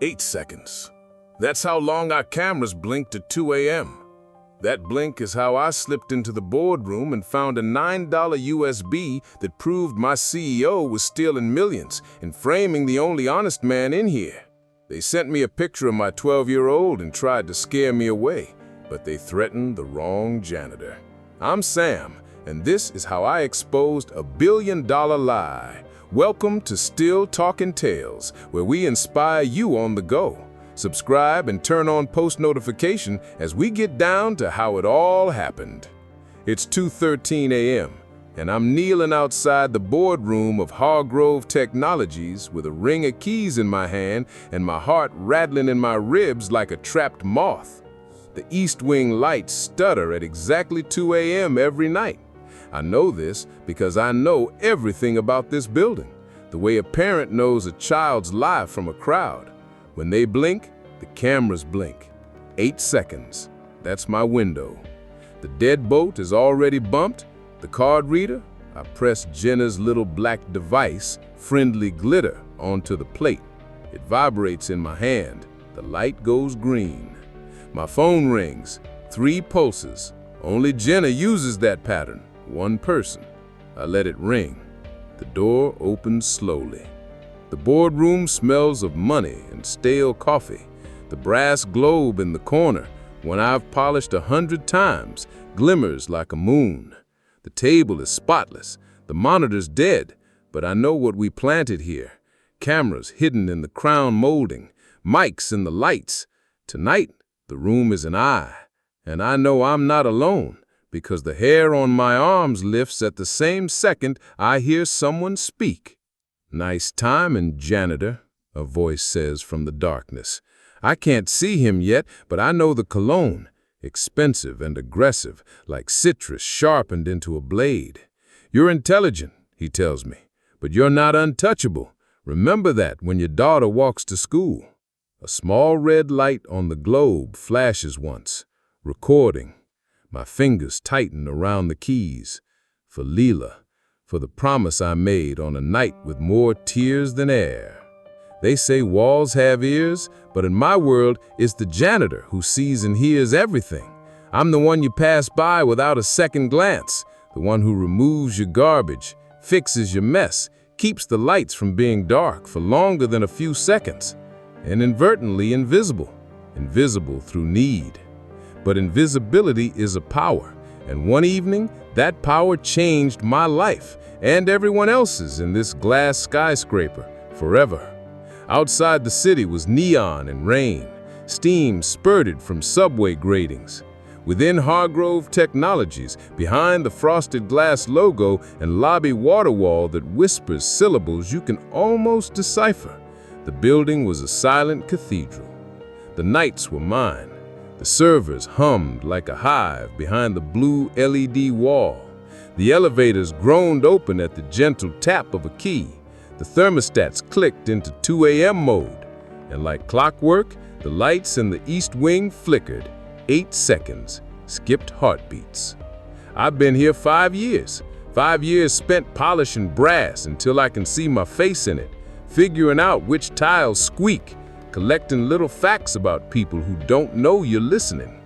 8 seconds. That's how long our cameras blinked at 2 a.m. That blink is how I slipped into the boardroom and found a $9 USB that proved my CEO was stealing millions and framing the only honest man in here. They sent me a picture of my 12-year-old and tried to scare me away, but they threatened the wrong janitor. I'm Sam, and this is how I exposed a billion-dollar lie. Welcome to Still Talking Tales, where we inspire you on the go. Subscribe and turn on post notification as we get down to how it all happened. It's 2:13 a.m. and I'm kneeling outside the boardroom of Hargrove Technologies with a ring of keys in my hand and my heart rattling in my ribs like a trapped moth. The East Wing lights stutter at exactly 2 a.m. every night. I know this because I know everything about this building, the way a parent knows a child's life from a crowd. When they blink, the cameras blink. 8 seconds. That's my window. The deadbolt is already bumped. The card reader, I press Jenna's little black device, friendly glitter, onto the plate. It vibrates in my hand. The light goes green. My phone rings. 3 pulses. Only Jenna uses that pattern. One person. I let it ring. The door opens slowly. The boardroom smells of money and stale coffee. The brass globe in the corner, one I've polished 100 times, glimmers like a moon. The table is spotless. The monitor's dead, but I know what we planted here. Cameras hidden in the crown molding, mics in the lights. Tonight, the room is an eye, and I know I'm not alone because the hair on my arms lifts at the same second I hear someone speak. "Nice timing, janitor," a voice says from the darkness. I can't see him yet, but I know the cologne, expensive and aggressive, like citrus sharpened into a blade. "You're intelligent," he tells me, "but you're not untouchable. Remember that when your daughter walks to school." A small red light on the globe flashes once. Recording. My fingers tighten around the keys. For Leela. For the promise I made on a night with more tears than air. They say walls have ears, but in my world, it's the janitor who sees and hears everything. I'm the one you pass by without a second glance, the one who removes your garbage, fixes your mess, keeps the lights from being dark for longer than a few seconds, and inadvertently invisible through need. But invisibility is a power, and one evening, that power changed my life and everyone else's in this glass skyscraper forever. Outside the city was neon and rain. Steam spurted from subway gratings. Within Hargrove Technologies, behind the frosted glass logo and lobby water wall that whispers syllables you can almost decipher, the building was a silent cathedral. The nights were mine. The servers hummed like a hive behind the blue LED wall. The elevators groaned open at the gentle tap of a key. The thermostats clicked into 2 a.m. mode. And like clockwork, the lights in the East Wing flickered. 8 seconds, skipped heartbeats. I've been here 5 years. 5 years spent polishing brass until I can see my face in it, figuring out which tiles squeak, collecting little facts about people who don't know you're listening.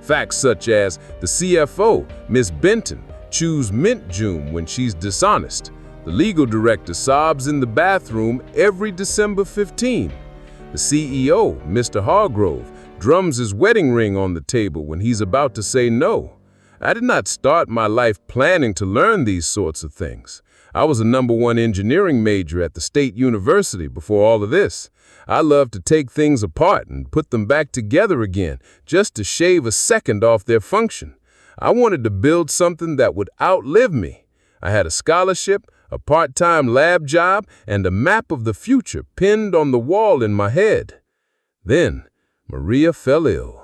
Facts such as the CFO, Miss Benton, chews mint June when she's dishonest. The legal director sobs in the bathroom every December 15. The CEO, Mr. Hargrove, drums his wedding ring on the table when he's about to say no. I did not start my life planning to learn these sorts of things. I was a #1 engineering major at the State University before all of this. I love to take things apart and put them back together again, just to shave a second off their function. I wanted to build something that would outlive me. I had a scholarship, a part-time lab job, and a map of the future pinned on the wall in my head. Then, Maria fell ill.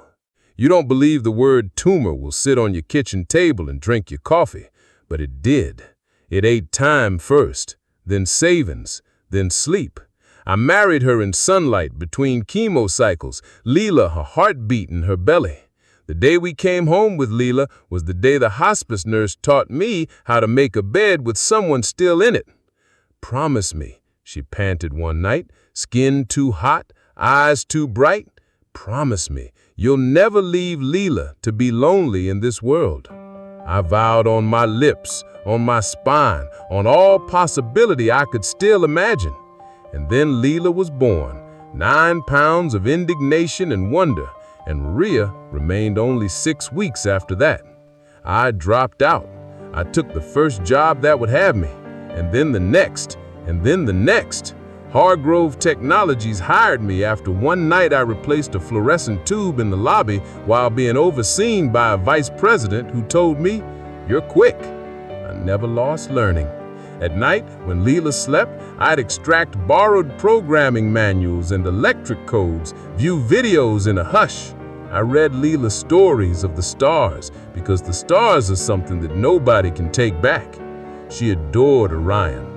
You don't believe the word tumor will sit on your kitchen table and drink your coffee, but it did. It ate time first, then savings, then sleep. I married her in sunlight between chemo cycles, Leela her heartbeat in her belly. The day we came home with Leela was the day the hospice nurse taught me how to make a bed with someone still in it. "Promise me," she panted one night, skin too hot, Eyes too bright? Promise me you'll never leave Leela to be lonely in this world. I vowed on my lips, on my spine, on all possibility I could still imagine. And then Leela was born, 9 pounds of indignation and wonder, and Rhea remained only 6 weeks after that. I dropped out. I took the first job that would have me, and then the next, and then the next. Hargrove Technologies hired me after one night I replaced a fluorescent tube in the lobby while being overseen by a vice president who told me, "You're quick." I never lost learning. At night, when Leela slept, I'd extract borrowed programming manuals and electric codes, view videos in a hush. I read Leela stories of the stars because the stars are something that nobody can take back. She adored Orion.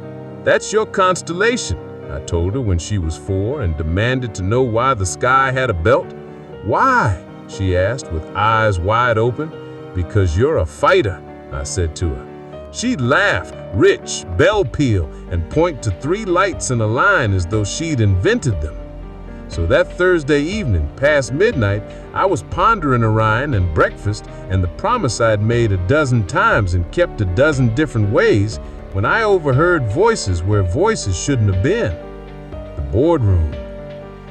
"That's your constellation," I told her when she was 4 and demanded to know why the sky had a belt. "Why?" she asked with eyes wide open. "Because you're a fighter," I said to her. She'd laugh, rich, bell peal, and point to 3 lights in a line as though she'd invented them. So that Thursday evening, past midnight, I was pondering Orion and breakfast and the promise I'd made a dozen times and kept a dozen different ways when I overheard voices where voices shouldn't have been. The boardroom.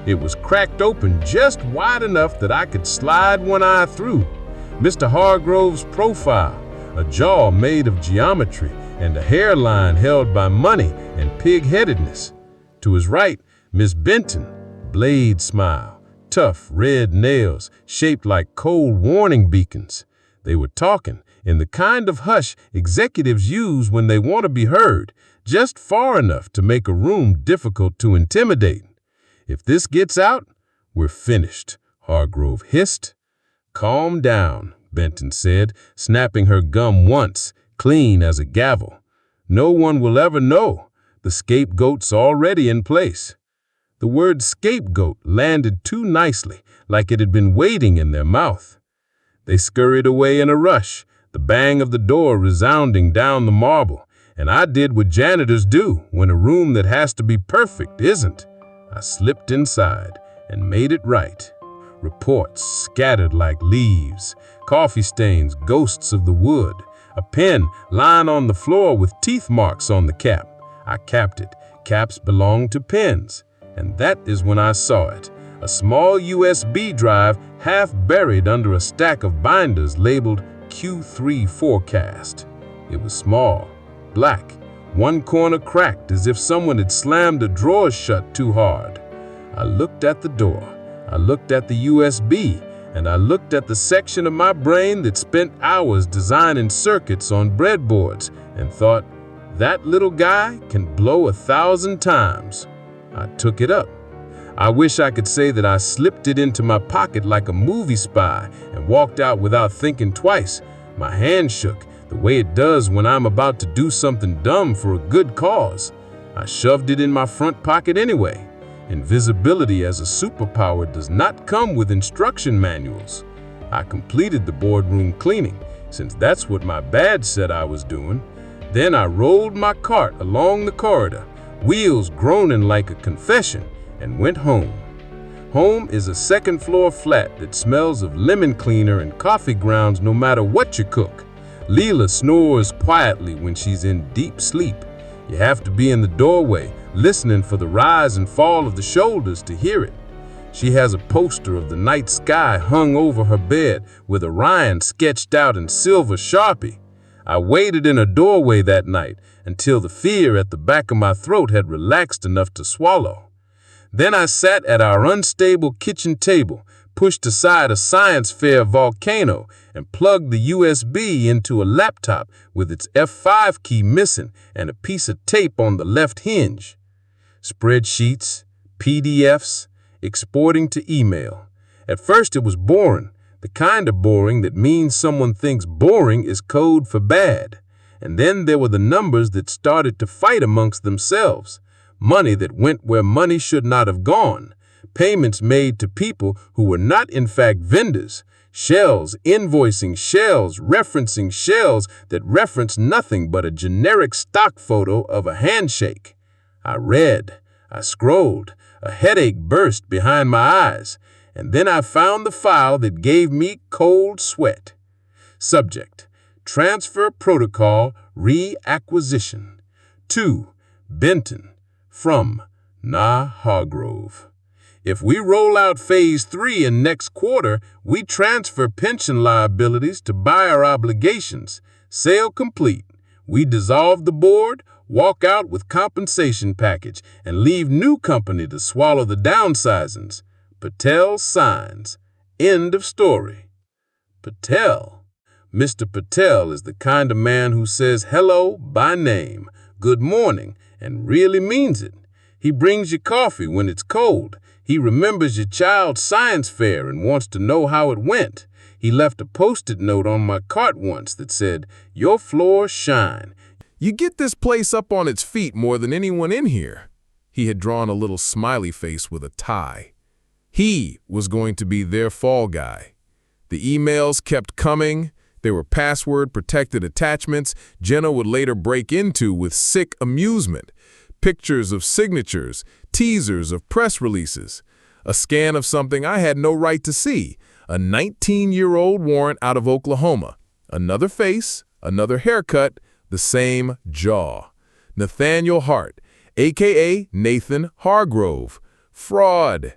It was cracked open just wide enough that I could slide one eye through. Mr. Hargrove's profile, a jaw made of geometry and a hairline held by money and pig-headedness. To his right, Miss Benton, blade smile, tough red nails shaped like cold warning beacons. They were talking in the kind of hush executives use when they want to be heard, just far enough to make a room difficult to intimidate. "If this gets out, we're finished," Hargrove hissed. "Calm down," Benton said, snapping her gum once, clean as a gavel. "No one will ever know. The scapegoat's already in place." The word scapegoat landed too nicely, like it had been waiting in their mouth. They scurried away in a rush, the bang of the door resounding down the marble, and I did what janitors do when a room that has to be perfect isn't. I slipped inside and made it right. Reports scattered like leaves, coffee stains, ghosts of the wood, a pen lying on the floor with teeth marks on the cap. I capped it. Caps belong to pens. And that is when I saw it, a small USB drive half buried under a stack of binders labeled Q3 Forecast. It was small, black, one corner cracked as if someone had slammed a drawer shut too hard. I looked at the door, I looked at the USB, and I looked at the section of my brain that spent hours designing circuits on breadboards and thought, that little guy can blow 1,000 times. I took it up. I wish I could say that I slipped it into my pocket like a movie spy and walked out without thinking twice. My hand shook, the way it does when I'm about to do something dumb for a good cause. I shoved it in my front pocket anyway. Invisibility as a superpower does not come with instruction manuals. I completed the boardroom cleaning, since that's what my badge said I was doing. Then I rolled my cart along the corridor, wheels groaning like a confession, and went home. Home is a second-floor flat that smells of lemon cleaner and coffee grounds no matter what you cook. Leela snores quietly when she's in deep sleep. You have to be in the doorway, listening for the rise and fall of the shoulders to hear it. She has a poster of the night sky hung over her bed with Orion sketched out in silver Sharpie. I waited in a doorway that night until the fear at the back of my throat had relaxed enough to swallow. Then I sat at our unstable kitchen table, pushed aside a science fair volcano, and plugged the USB into a laptop with its F5 key missing and a piece of tape on the left hinge. Spreadsheets, PDFs, exporting to email. At first it was boring, the kind of boring that means someone thinks boring is code for bad. And then there were the numbers that started to fight amongst themselves. Money that went where money should not have gone. Payments made to people who were not in fact vendors. Shells invoicing shells, referencing shells that reference nothing but a generic stock photo of a handshake. I read, I scrolled. A headache burst behind my eyes, and then I found the file that gave me cold sweat. Subject: Transfer Protocol Reacquisition. To Benton from Na Hargrove. If we roll out Phase 3 in next quarter, we transfer pension liabilities to buyer obligations. Sale complete. We dissolve the board, walk out with compensation package, and leave new company to swallow the downsizings. Patel signs. End of story. Patel. Mr. Patel is the kind of man who says hello by name, good morning, and really means it. He brings you coffee when it's cold. He remembers your child's science fair and wants to know how it went. He left a Post-it note on my cart once that said, "Your floors shine." You get this place up on its feet more than anyone in here. He had drawn a little smiley face with a tie. He was going to be their fall guy. The emails kept coming. There were password-protected attachments Jenna would later break into with sick amusement. Pictures of signatures, teasers of press releases, a scan of something I had no right to see, a 19-year-old warrant out of Oklahoma, another face, another haircut, the same jaw. Nathaniel Hart, a.k.a. Nathan Hargrove. Fraud.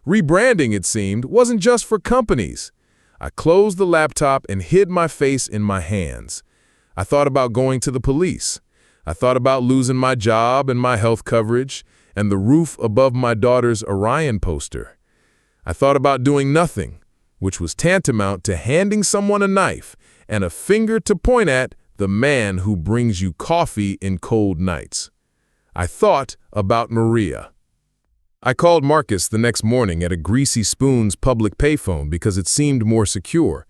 Rebranding, it seemed, wasn't just for companies. I closed the laptop and hid my face in my hands. I thought about going to the police. I thought about losing my job and my health coverage and the roof above my daughter's Orion poster. I thought about doing nothing, which was tantamount to handing someone a knife and a finger to point at the man who brings you coffee in cold nights. I thought about Maria. I called Marcus the next morning at a Greasy Spoon's public payphone because it seemed more secure.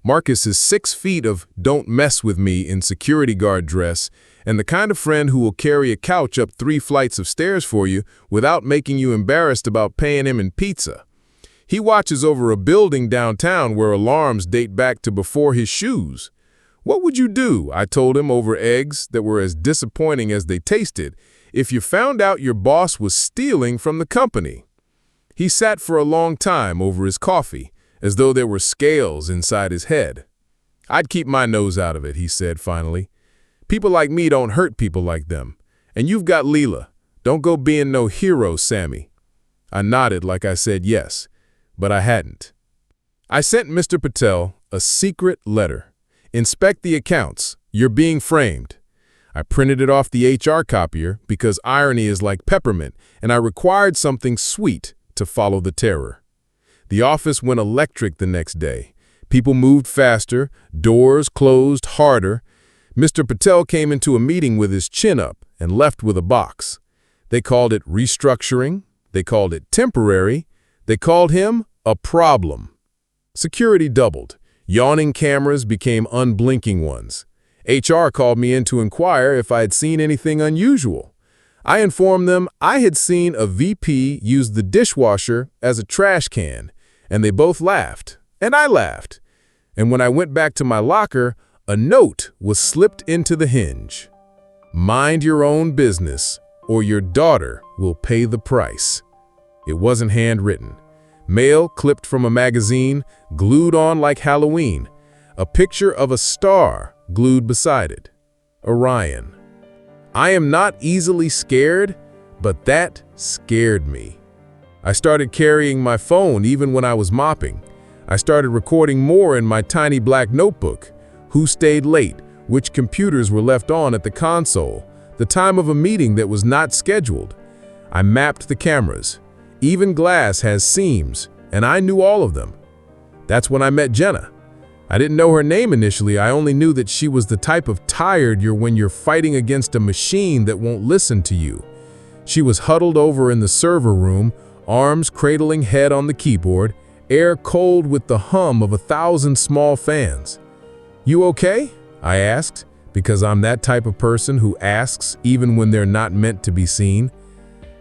Marcus is 6 feet of don't mess with me in security guard dress and the kind of friend who will carry a couch up 3 flights of stairs for you without making you embarrassed about paying him in pizza. He watches over a building downtown where alarms date back to before his shoes. What would you do, I told him over eggs that were as disappointing as they tasted, if you found out your boss was stealing from the company? He sat for a long time over his coffee, as though there were scales inside his head. I'd keep my nose out of it, he said finally. People like me don't hurt people like them. And you've got Leela. Don't go being no hero, Sammy. I nodded like I said yes, but I hadn't. I sent Mr. Patel a secret letter. Inspect the accounts. You're being framed. I printed it off the HR copier because irony is like peppermint, and I required something sweet to follow the terror. The office went electric the next day. People moved faster, doors closed harder. Mr. Patel came into a meeting with his chin up and left with a box. They called it restructuring. They called it temporary. They called him a problem. Security doubled. Yawning cameras became unblinking ones. HR called me in to inquire if I had seen anything unusual. I informed them I had seen a VP use the dishwasher as a trash can, and they both laughed, and I laughed. And when I went back to my locker, a note was slipped into the hinge. Mind your own business, or your daughter will pay the price. It wasn't handwritten. Mail clipped from a magazine, glued on like Halloween. A picture of a star glued beside it. Orion. I am not easily scared, but that scared me. I started carrying my phone even when I was mopping. I started recording more in my tiny black notebook. Who stayed late, which computers were left on at the console, the time of a meeting that was not scheduled. I mapped the cameras. Even glass has seams, and I knew all of them. That's when I met Jenna. I didn't know her name initially. I only knew that she was the type of tired you're when you're fighting against a machine that won't listen to you. She was huddled over in the server room, arms cradling head on the keyboard, air cold with the hum of 1,000 small fans. "You okay?" I asked, because I'm that type of person who asks even when they're not meant to be seen.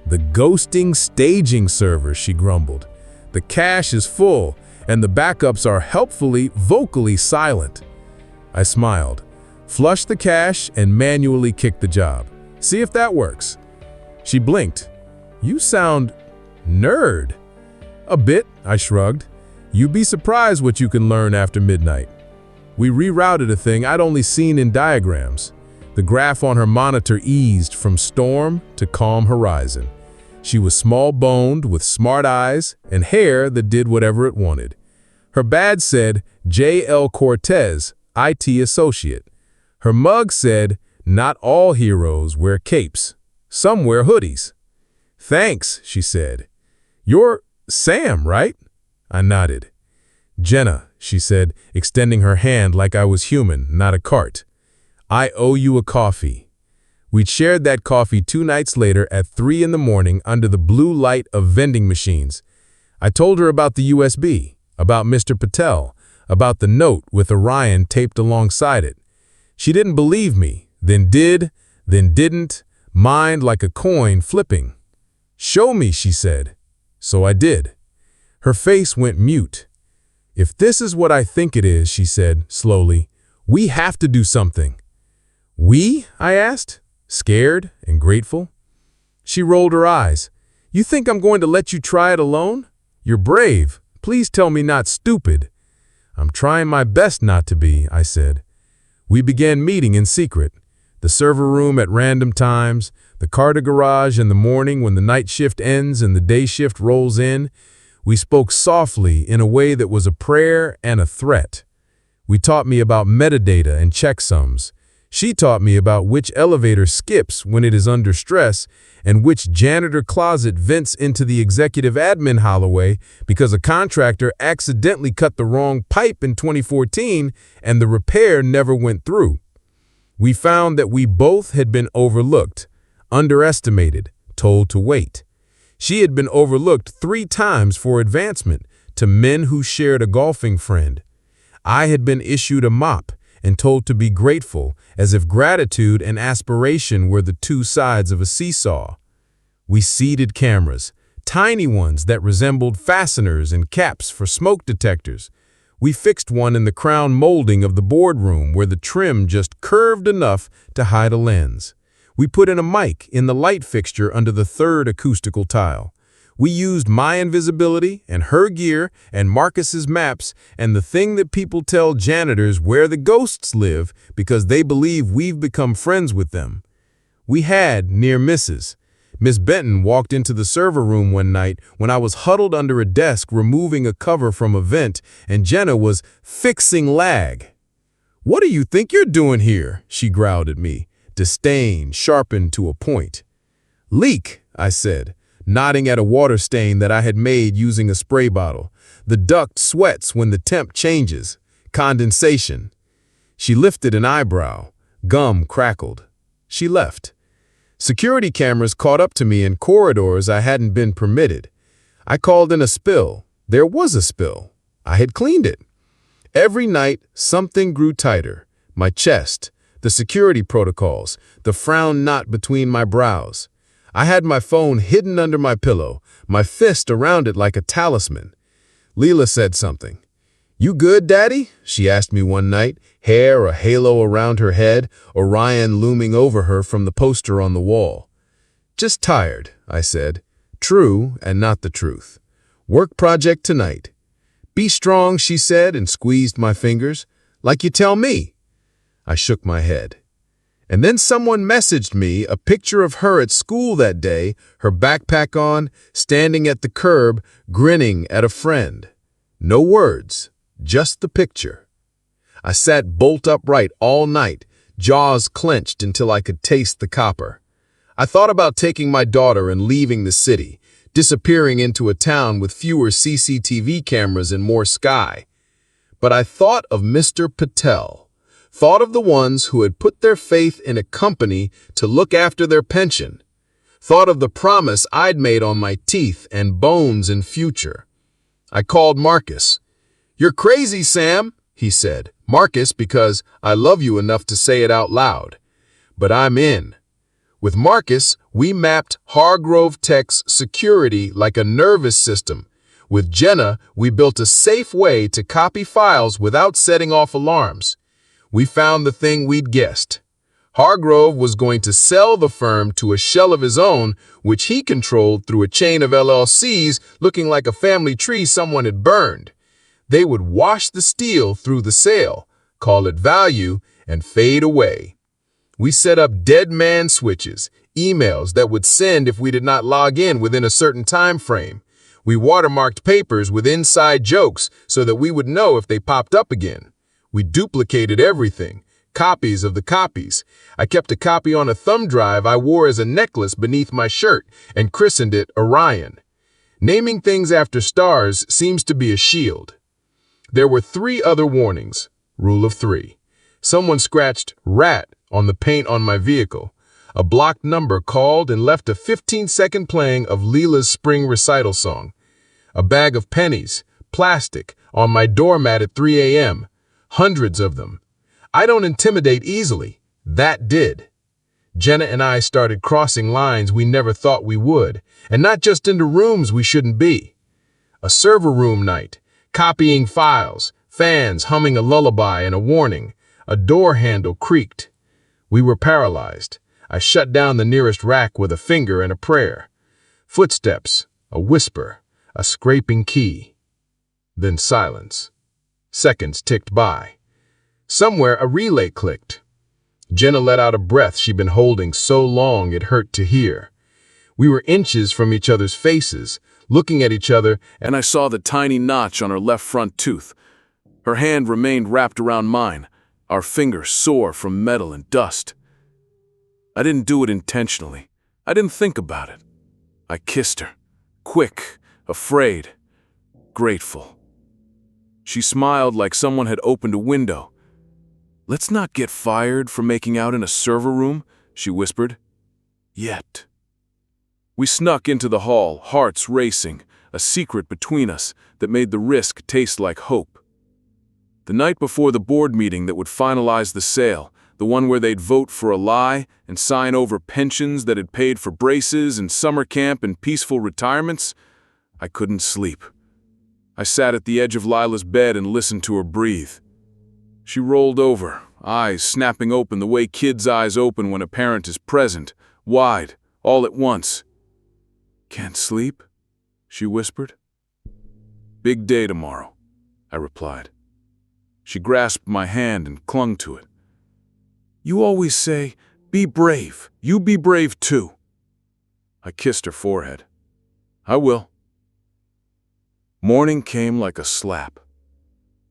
"The ghosting staging server," she grumbled. "The cache is full, and the backups are helpfully, vocally silent." I smiled. "Flush the cache and manually kick the job. See if that works." She blinked. You sound nerd. A bit, I shrugged. You'd be surprised what you can learn after midnight. We rerouted a thing I'd only seen in diagrams. The graph on her monitor eased from storm to calm horizon. She was small-boned with smart eyes and hair that did whatever it wanted. Her badge said J.L. Cortez, IT Associate. Her mug said, "Not all heroes wear capes. Some wear hoodies." "Thanks," she said. "You're Sam, right?" I nodded. "Jenna," she said, extending her hand like I was human, not a cart. "I owe you a coffee." We'd shared that coffee 2 nights later at 3 in the morning under the blue light of vending machines. I told her about the USB, about Mr. Patel, about the note with Orion taped alongside it. She didn't believe me, then did, then didn't, mind like a coin flipping. "Show me," she said. So I did. Her face went mute. "If this is what I think it is," she said slowly, "we have to do something." "We?" I asked, scared and grateful. She rolled her eyes. "You think I'm going to let you try it alone? You're brave. Please tell me not stupid." "I'm trying my best not to be," I said. We began meeting in secret. The server room at random times, the Carter garage in the morning when the night shift ends and the day shift rolls in. We spoke softly in a way that was a prayer and a threat. We taught me about metadata and checksums. She taught me about which elevator skips when it is under stress and which janitor closet vents into the executive admin hallway because a contractor accidentally cut the wrong pipe in 2014 and the repair never went through. We found that we both had been overlooked, underestimated, told to wait. She had been overlooked 3 times for advancement to men who shared a golfing friend. I had been issued a mop and told to be grateful, as if gratitude and aspiration were the 2 sides of a seesaw. We seated cameras, tiny ones that resembled fasteners and caps for smoke detectors. We fixed one in the crown molding of the boardroom where the trim just curved enough to hide a lens. We put in a mic in the light fixture under the 3rd acoustical tile. We used my invisibility and her gear and Marcus's maps and the thing that people tell janitors where the ghosts live because they believe we've become friends with them. We had near misses. Miss Benton walked into the server room one night when I was huddled under a desk removing a cover from a vent and Jenna was fixing lag. "What do you think you're doing here?" she growled at me, disdain sharpened to a point. "Leak," I said, nodding at a water stain that I had made using a spray bottle. "The duct sweats when the temp changes. Condensation." She lifted an eyebrow. Gum crackled. She left. Security cameras caught up to me in corridors I hadn't been permitted. I called in a spill. There was a spill. I had cleaned it. Every night, something grew tighter. My chest, the security protocols, the frown knot between my brows. I had my phone hidden under my pillow, my fist around it like a talisman. Leela said something. "You good, Daddy?" she asked me one night, hair a halo around her head, Orion looming over her from the poster on the wall. "Just tired," I said. True and not the truth. "Work project tonight." "Be strong," she said and squeezed my fingers. "Like you tell me." I shook my head. And then someone messaged me a picture of her at school that day, her backpack on, standing at the curb, grinning at a friend. No words, just the picture. I sat bolt upright all night, jaws clenched until I could taste the copper. I thought about taking my daughter and leaving the city, disappearing into a town with fewer CCTV cameras and more sky. But I thought of Mr. Patel. Thought of the ones who had put their faith in a company to look after their pension. Thought of the promise I'd made on my teeth and bones and future. I called Marcus. "You're crazy, Sam," he said. Marcus, because I love you enough to say it out loud. But I'm in. With Marcus, we mapped Hargrove Tech's security like a nervous system. With Jenna, we built a safe way to copy files without setting off alarms. We found the thing we'd guessed. Hargrove was going to sell the firm to a shell of his own, which he controlled through a chain of LLCs looking like a family tree someone had burned. They would wash the steel through the sale, call it value, and fade away. We set up dead man switches, emails that would send if we did not log in within a certain time frame. We watermarked papers with inside jokes so that we would know if they popped up again. We duplicated everything, copies of the copies. I kept a copy on a thumb drive I wore as a necklace beneath my shirt and christened it Orion. Naming things after stars seems to be a shield. There were 3 other warnings. Rule of 3. Someone scratched rat on the paint on my vehicle. A blocked number called and left a 15-second playing of Leela's spring recital song. A bag of pennies, plastic, on my doormat at 3 a.m. Hundreds of them. I don't intimidate easily. That did. Jenna and I started crossing lines we never thought we would, and not just into rooms we shouldn't be. A server room night, copying files, fans humming a lullaby and a warning. A door handle creaked. We were paralyzed. I shut down the nearest rack with a finger and a prayer. Footsteps, a whisper, a scraping key. Then silence. Seconds ticked by. Somewhere a relay clicked. Jenna let out a breath she'd been holding so long it hurt to hear. We were inches from each other's faces, looking at each other, And I saw the tiny notch on her left front tooth. Her hand remained wrapped around mine, our fingers sore from metal and dust. I didn't do it intentionally. I didn't think about it. I kissed her, quick, afraid, grateful. She smiled like someone had opened a window. "Let's not get fired for making out in a server room," she whispered. "Yet." We snuck into the hall, hearts racing, a secret between us that made the risk taste like hope. The night before the board meeting that would finalize the sale, the one where they'd vote for a lie and sign over pensions that had paid for braces and summer camp and peaceful retirements, I couldn't sleep. I sat at the edge of Lila's bed and listened to her breathe. She rolled over, eyes snapping open the way kids' eyes open when a parent is present, wide, all at once. "Can't sleep?" she whispered. "Big day tomorrow," I replied. She grasped my hand and clung to it. "You always say, 'Be brave. You be brave too.'" I kissed her forehead. "I will." Morning came like a slap.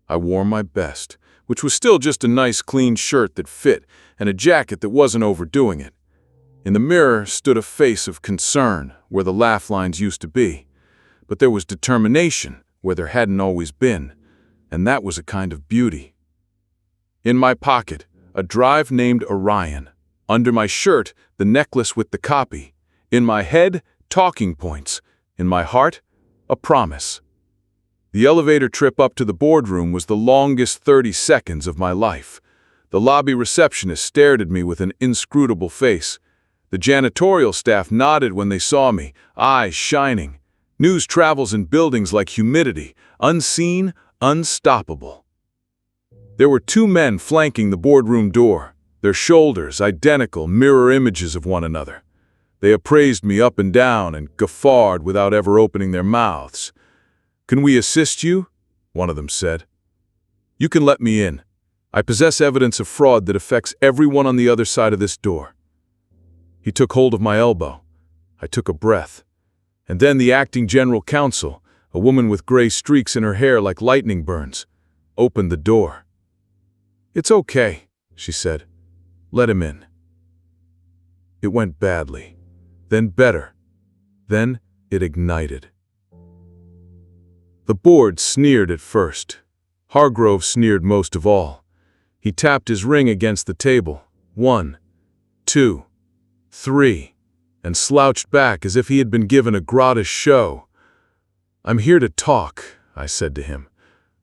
I wore my best, which was still just a nice clean shirt that fit and a jacket that wasn't overdoing it. In the mirror stood a face of concern where the laugh lines used to be, but there was determination where there hadn't always been, and that was a kind of beauty. In my pocket, a drive named Orion. Under my shirt, the necklace with the copy. In my head, talking points. In my heart, a promise. The elevator trip up to the boardroom was the longest 30 seconds of my life. The lobby receptionist stared at me with an inscrutable face. The janitorial staff nodded when they saw me, eyes shining. News travels in buildings like humidity, unseen, unstoppable. There were 2 men flanking the boardroom door, their shoulders identical mirror images of one another. They appraised me up and down and guffawed without ever opening their mouths. "Can we assist you?" one of them said. "You can let me in. I possess evidence of fraud that affects everyone on the other side of this door." He took hold of my elbow. I took a breath. And then the acting general counsel, a woman with gray streaks in her hair like lightning burns, opened the door. "It's okay," she said. "Let him in." It went badly, then better, then it ignited. The board sneered at first. Hargrove sneered most of all. He tapped his ring against the table. 1, 2, 3, and slouched back as if he had been given a gratis show. "I'm here to talk," I said to him,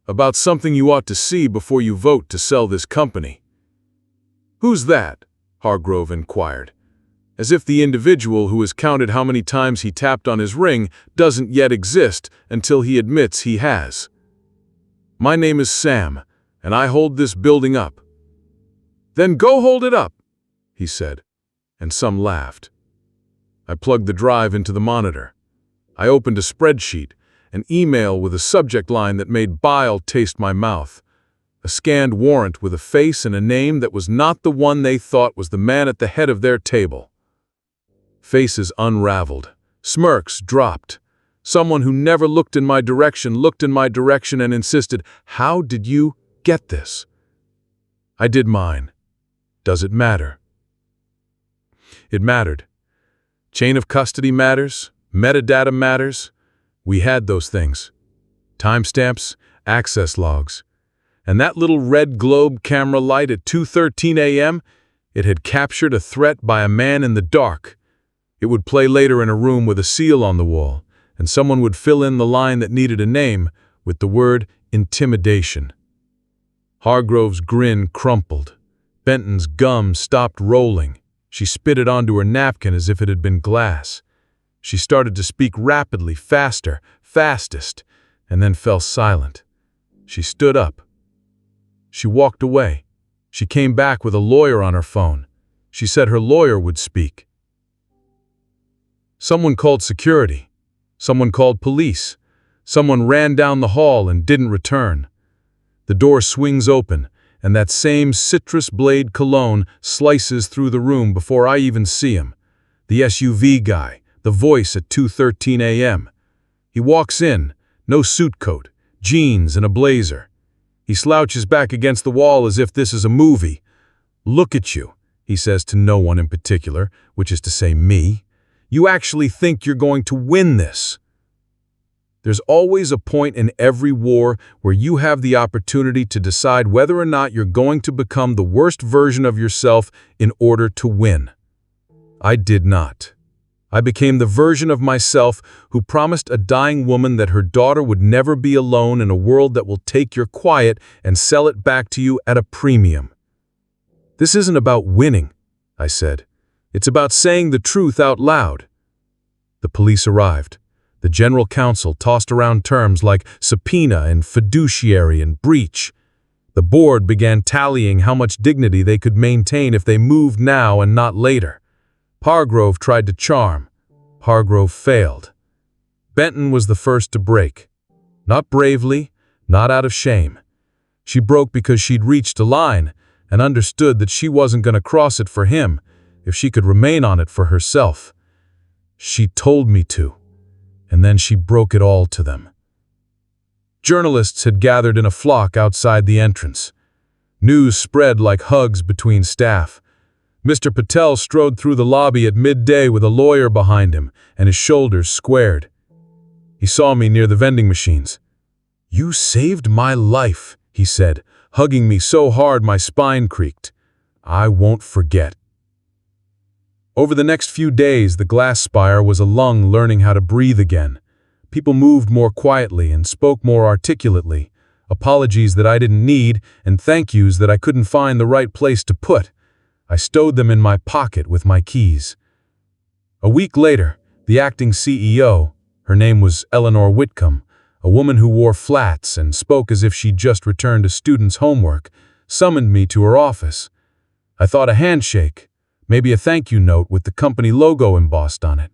"about something you ought to see before you vote to sell this company." "Who's that?" Hargrove inquired, as if the individual who has counted how many times he tapped on his ring doesn't yet exist until he admits he has. "My name is Sam, and I hold this building up." "Then go hold it up," he said, and some laughed. I plugged the drive into the monitor. I opened a spreadsheet, an email with a subject line that made bile taste my mouth, a scanned warrant with a face and a name that was not the one they thought was the man at the head of their table. Faces unraveled, smirks dropped. Someone who never looked in my direction and insisted, "How did you get this?" I did mine. Does it matter? It mattered. Chain of custody matters. Metadata matters. We had those things. Timestamps, access logs. And that little red globe camera light at 2:13 a.m., it had captured a threat by a man in the dark. It would play later in a room with a seal on the wall, and someone would fill in the line that needed a name with the word intimidation. Hargrove's grin crumpled. Benton's gum stopped rolling. She spit it onto her napkin as if it had been glass. She started to speak rapidly, faster, fastest, and then fell silent. She stood up. She walked away. She came back with a lawyer on her phone. She said her lawyer would speak. Someone called security. Someone called police. Someone ran down the hall and didn't return. The door swings open, and that same citrus blade cologne slices through the room before I even see him. The SUV guy, the voice at 2:13 a.m. He walks in, no suit coat, jeans and a blazer. He slouches back against the wall as if this is a movie. "Look at you," he says to no one in particular, which is to say me. "You actually think you're going to win this?" There's always a point in every war where you have the opportunity to decide whether or not you're going to become the worst version of yourself in order to win. I did not. I became the version of myself who promised a dying woman that her daughter would never be alone in a world that will take your quiet and sell it back to you at a premium. "This isn't about winning," I said. "It's about saying the truth out loud." The police arrived. The general counsel tossed around terms like subpoena and fiduciary and breach. The board began tallying how much dignity they could maintain if they moved now and not later. Hargrove tried to charm. Hargrove failed. Benton was the first to break. Not bravely, not out of shame. She broke because she'd reached a line and understood that she wasn't going to cross it for him if she could remain on it for herself. She told me to, and then she broke it all to them. Journalists had gathered in a flock outside the entrance. News spread like hugs between staff. Mr. Patel strode through the lobby at midday with a lawyer behind him and his shoulders squared. He saw me near the vending machines. "You saved my life," he said, hugging me so hard my spine creaked. "I won't forget." Over the next few days, the glass spire was a lung learning how to breathe again. People moved more quietly and spoke more articulately, apologies that I didn't need and thank yous that I couldn't find the right place to put. I stowed them in my pocket with my keys. A week later, the acting CEO, her name was Eleanor Whitcomb, a woman who wore flats and spoke as if she'd just returned a student's homework, summoned me to her office. I thought a handshake, maybe a thank you note with the company logo embossed on it.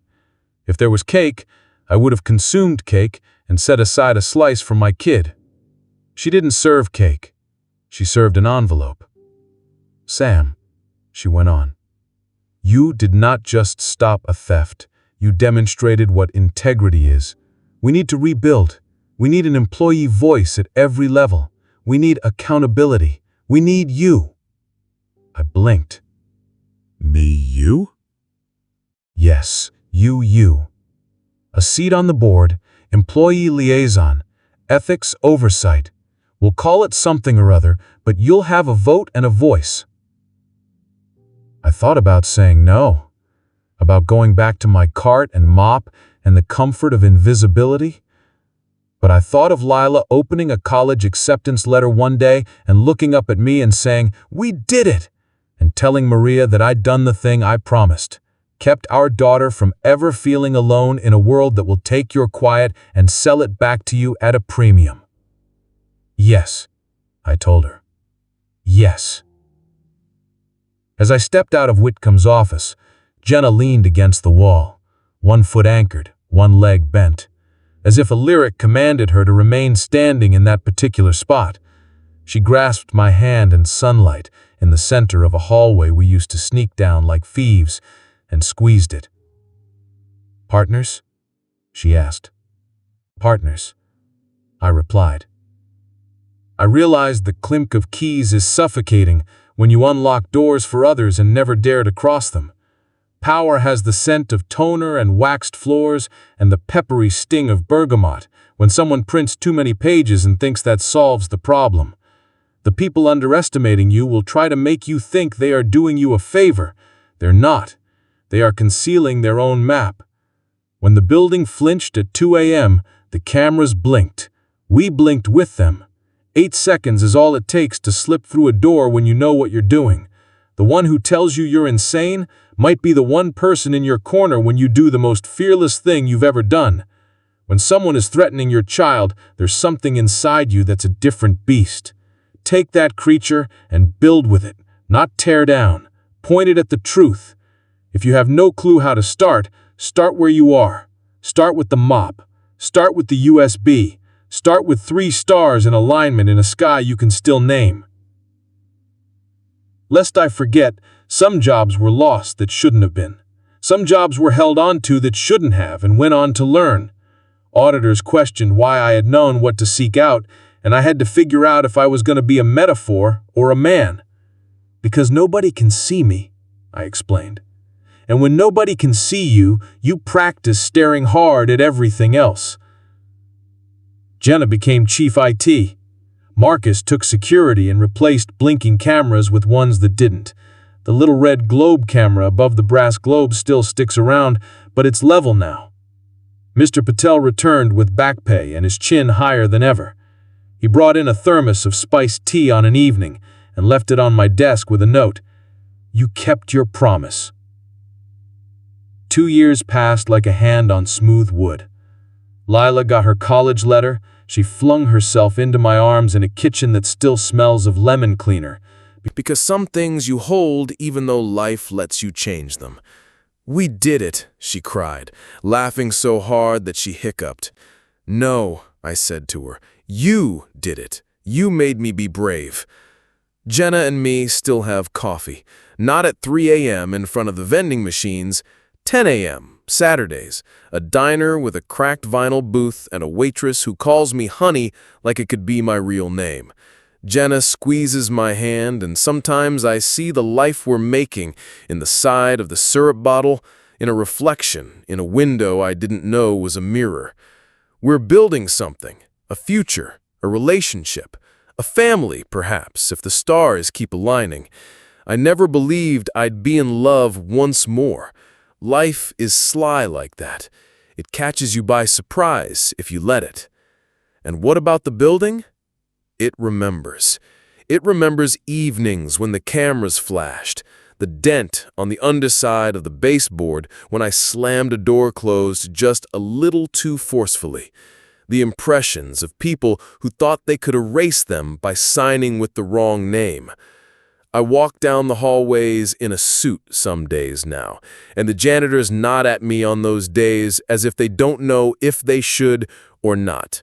If there was cake, I would have consumed cake and set aside a slice for my kid. She didn't serve cake. She served an envelope. "Sam," she went on, "you did not just stop a theft. You demonstrated what integrity is. We need to rebuild. We need an employee voice at every level. We need accountability. We need you." I blinked. Me, you? Yes, you. A seat on the board, employee liaison, ethics oversight. We'll call it something or other, but you'll have a vote and a voice. I thought about saying no, about going back to my cart and mop and the comfort of invisibility. But I thought of Lila opening a college acceptance letter one day and looking up at me and saying, "We did it!" and telling Maria that I'd done the thing I promised, kept our daughter from ever feeling alone in a world that will take your quiet and sell it back to you at a premium. "Yes," I told her. "Yes." As I stepped out of Whitcomb's office, Jenna leaned against the wall, one foot anchored, one leg bent, as if a lyric commanded her to remain standing in that particular spot. She grasped my hand in sunlight in the center of a hallway we used to sneak down like thieves, and squeezed it. "Partners?" she asked. "Partners," I replied. I realized the clink of keys is suffocating when you unlock doors for others and never dare to cross them. Power has the scent of toner and waxed floors and the peppery sting of bergamot when someone prints too many pages and thinks that solves the problem. The people underestimating you will try to make you think they are doing you a favor. They're not. They are concealing their own map. When the building flinched at 2 a.m., the cameras blinked. We blinked with them. 8 seconds is all it takes to slip through a door when you know what you're doing. The one who tells you you're insane might be the one person in your corner when you do the most fearless thing you've ever done. When someone is threatening your child, there's something inside you that's a different beast. Take that creature and build with it, not tear down. Point it at the truth. If you have no clue how to start where you are. Start with the mop. Start with the USB. Start with 3 stars in alignment in a sky you can still name. Lest I forget, some jobs were lost that shouldn't have been. Some jobs were held on to that shouldn't have and went on to learn. Auditors questioned why I had known what to seek out, and I had to figure out if I was going to be a metaphor or a man. Because nobody can see me, I explained. And when nobody can see you, you practice staring hard at everything else. Jenna became chief IT. Marcus took security and replaced blinking cameras with ones that didn't. The little red globe camera above the brass globe still sticks around, but it's level now. Mr. Patel returned with back pay and his chin higher than ever. He brought in a thermos of spiced tea on an evening and left it on my desk with a note. "You kept your promise." 2 years passed like a hand on smooth wood. Lila got her college letter. She flung herself into my arms in a kitchen that still smells of lemon cleaner. Because some things you hold even though life lets you change them. "We did it," she cried, laughing so hard that she hiccuped. "No," I said to her, "you did it. You made me be brave." Jenna and me still have coffee, not at 3 a.m. in front of the vending machines, 10 a.m. Saturdays, a diner with a cracked vinyl booth and a waitress who calls me honey like it could be my real name. Jenna squeezes my hand, and sometimes I see the life we're making in the side of the syrup bottle, in a reflection, in a window I didn't know was a mirror. We're building something, a future, a relationship, a family, perhaps, if the stars keep aligning. I never believed I'd be in love once more. Life is sly like that. It catches you by surprise if you let it. And what about the building? It remembers. It remembers evenings when the cameras flashed, the dent on the underside of the baseboard when I slammed a door closed just a little too forcefully, the impressions of people who thought they could erase them by signing with the wrong name. I walk down the hallways in a suit some days now, and the janitors nod at me on those days as if they don't know if they should or not.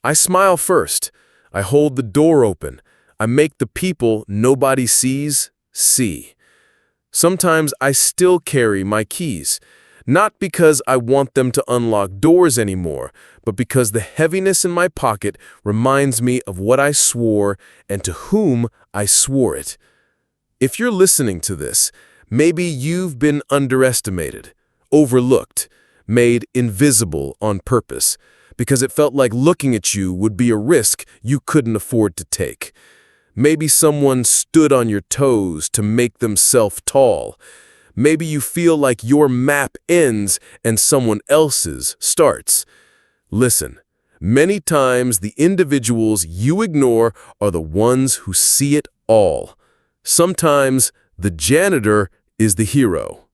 I smile first. I hold the door open. I make the people nobody sees see. Sometimes I still carry my keys, not because I want them to unlock doors anymore, but because the heaviness in my pocket reminds me of what I swore and to whom I swore it. If you're listening to this, maybe you've been underestimated, overlooked, made invisible on purpose, because it felt like looking at you would be a risk you couldn't afford to take. Maybe someone stood on your toes to make themselves tall. Maybe you feel like your map ends and someone else's starts. Listen, many times the individuals you ignore are the ones who see it all. Sometimes the janitor is the hero.